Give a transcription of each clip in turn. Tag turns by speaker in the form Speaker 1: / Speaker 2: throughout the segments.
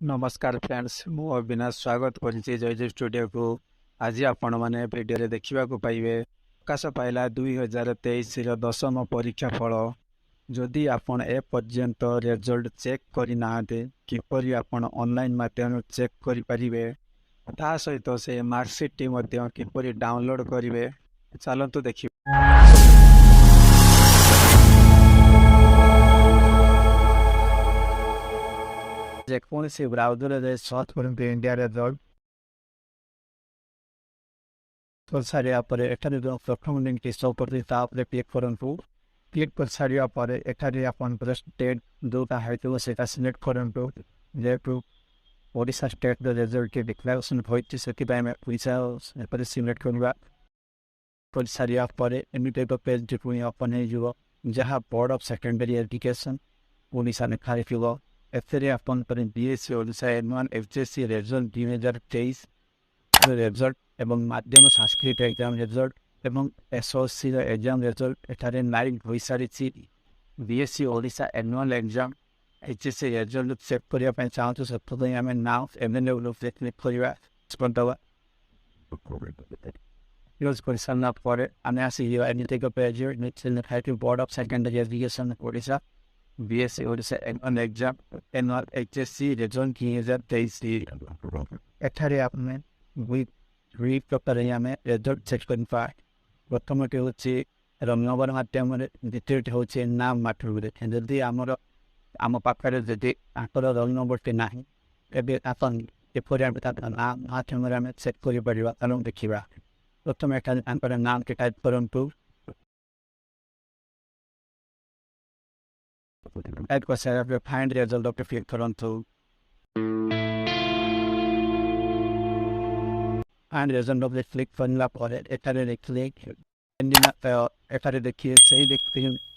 Speaker 1: नमस्कार फ्रेंड्स मु अविनाश स्वागत करिछि जय स्टूडियो को। आज आपण माने वीडियो देखा पाइबे प्रकाश पाइला 2023 दशम परीक्षा फल। जदि आपण ए पर्यंत रिजल्ट चेक करि नाते किपरि आपण ऑनलाइन माध्यम चेक करि परिबे ता सहित से मार्कशीट टी मध्ये किपरि डाउनलोड करिवे चलंतु देखि। जेकोसी ब्राउजर रे सर्च करते इंडिया रिजल्ट तो सारिया पर एठारे जो प्रथम लिंक टी शो करते तापरे क्लिक करंतु। क्लिक कर सारिया पर एठारे अपन पर स्टेट जोटा हेतु सेटा सिलेक्ट करंतु। जेतु ओडिशा स्टेट द रिजल्ट के डिक्लेरेशन होइति सेति बाय में पैसा पर सिलेक्ट करबा कर सारिया पर एमिटे तो पेज दिपुनी अपन हे जुवा जहां board of secondary education Odisha ने खारिफिलो एफरे अपन पर बीएसए ओडिशा एनुअल एफजेसी रिजल्ट 2023 रिजल्ट एवं माध्यम संस्कृत एग्जाम रिजल्ट एवं एसओसी एग्जाम रिजल्ट एठारे लाइव होई सारिछि। BSE Odisha annual exam HSC result check करिया पय चाहतो सबतै हमें नाउ अवेलेबल क्लिक करिवा स्पंदवा यूज कर सारना पर आने आसी एनिथे को पेज निचल हाइट board of secondary education Odisha BSE Odisha annual exam annual HSC result 2023 एठारे आपने वी प्रकार में रिजल्ट चेक कर पाए। प्रथम टे होची रोल नंबर माध्यम रे द्वितीय होची नाम माध्यम रे जदि हमर आम पाखरे जदि आकर रोल नंबर टे नाही एबे आपन एपरि हम ता नाम माध्यम रे हम चेक करि परिबा तनु देखिबा। प्रथम एठारे आकर नाम के टाइप करंतु। Add को सेव पे फाइंड रिजल्ट ऑफ क्लिक करंतु। फाइंड रिजल्ट ऑफ क्लिक करला पर एटारे क्लिक एंडिंग एटारे देखिए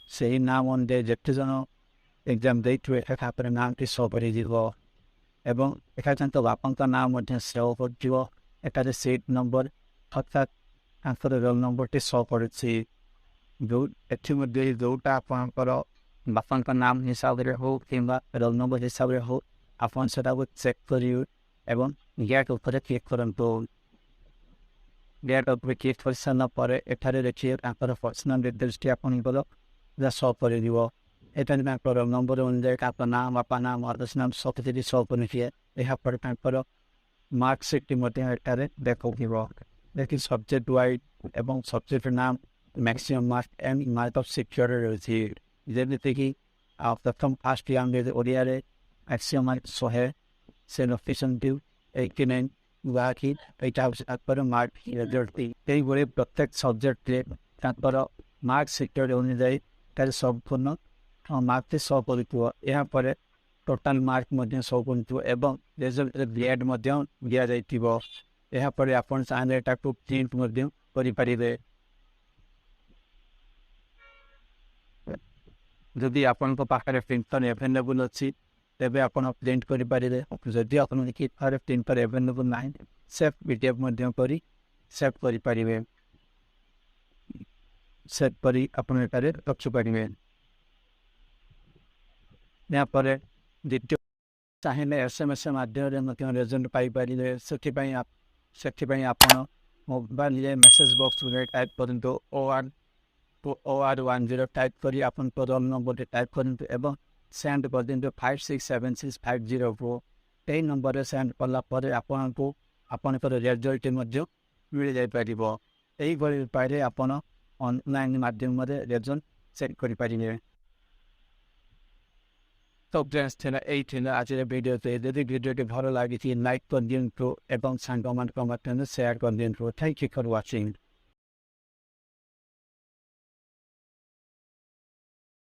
Speaker 1: सही नाम ऑन दे जेते जन एग्जाम देट एटा पर नाम टी शो करि दिबो एवं एटा जंत बापन का नाम मध्ये सेव कर दिबो। एटारे सीट नंबर अर्थात answer roll number T show करछि जो एथि मध्ये जोटा आपनकर बापन का नाम हिसाब रे हो किंबा रोल नंबर हिसाब रे हो आपन सेटा को चेक करियो एवं गेट ऊपर क्लिक करंतु। गेट ऊपर क्लिक कर सारना पर एठारे देखिए आंकर पर्सनल डिटेल्स टी आपन को जा शो कर दिबो। एटा ना रोल नंबर अनुसार आपन नाम आपन नाम आदर्श नाम सब किछि शो करनिए एहा पर आंकर मार्कशीट टी मध्ये एठारे देखौ दिबो। लेकिन सब्जेक्ट वाइज एवं सब्जेक्ट नाम maximum mark and mark of security रहछि जेमिति कि प्रथम फास्ट याम दे ओडिया रे मैक्सिमम मार्क 100 से लोकेशन ड्यू 89 वाकी एटा पर मार्क रिजल्ट एई बळे प्रत्येक सब्जेक्ट रे तापर मार्क सिक्योरिटी अनुसार तार संपूर्ण मार्क ते 100 करितो। एहा पर टोटल मार्क मध्ये 100 करितो एवं रिजल्ट रे ग्रेड मध्ये दिया जाइतिबो। एहा पर आपण चाहे एटा को प्रिंट मध्ये करि परिबे। जदि आपन को पाखरे प्रिंटर अवेलेबल अछि तेबे आपन प्रिंट करि पारिबे। जदि आपन कि फार प्रिंटर अवेलेबल नाही सेफ पीडीएफ मध्ये करी सेव करि पारिबे। सेव करी आपन एटारे रख पारिबे। या पर द्वितीय चाहेले एसएमएस माध्यम रे मध्ये रिजल्ट पाइ पारिबे। सेति पई आपन मोबाइल रे मेसेज बॉक्स रे टाइप करंतो OR10 टाइप करी आपन को रोल नंबर टाइप करंतु एवं सेंड कर दिंतु 567650 ए नंबर रे सेंड करला पर आपन को आपन पर रिजल्ट मध्ये मिल जाय परिबो। एही बळी पारे आपन ऑनलाइन माध्यम रे रिजल्ट चेक करि परिबे। तो फ्रेंड्स थे आज वीडियो ते यदि वीडियो भलो लागि थी लाइक कर दियंतु एवं संग कमेंट शेयर कर दियंतु। Thank you for watching.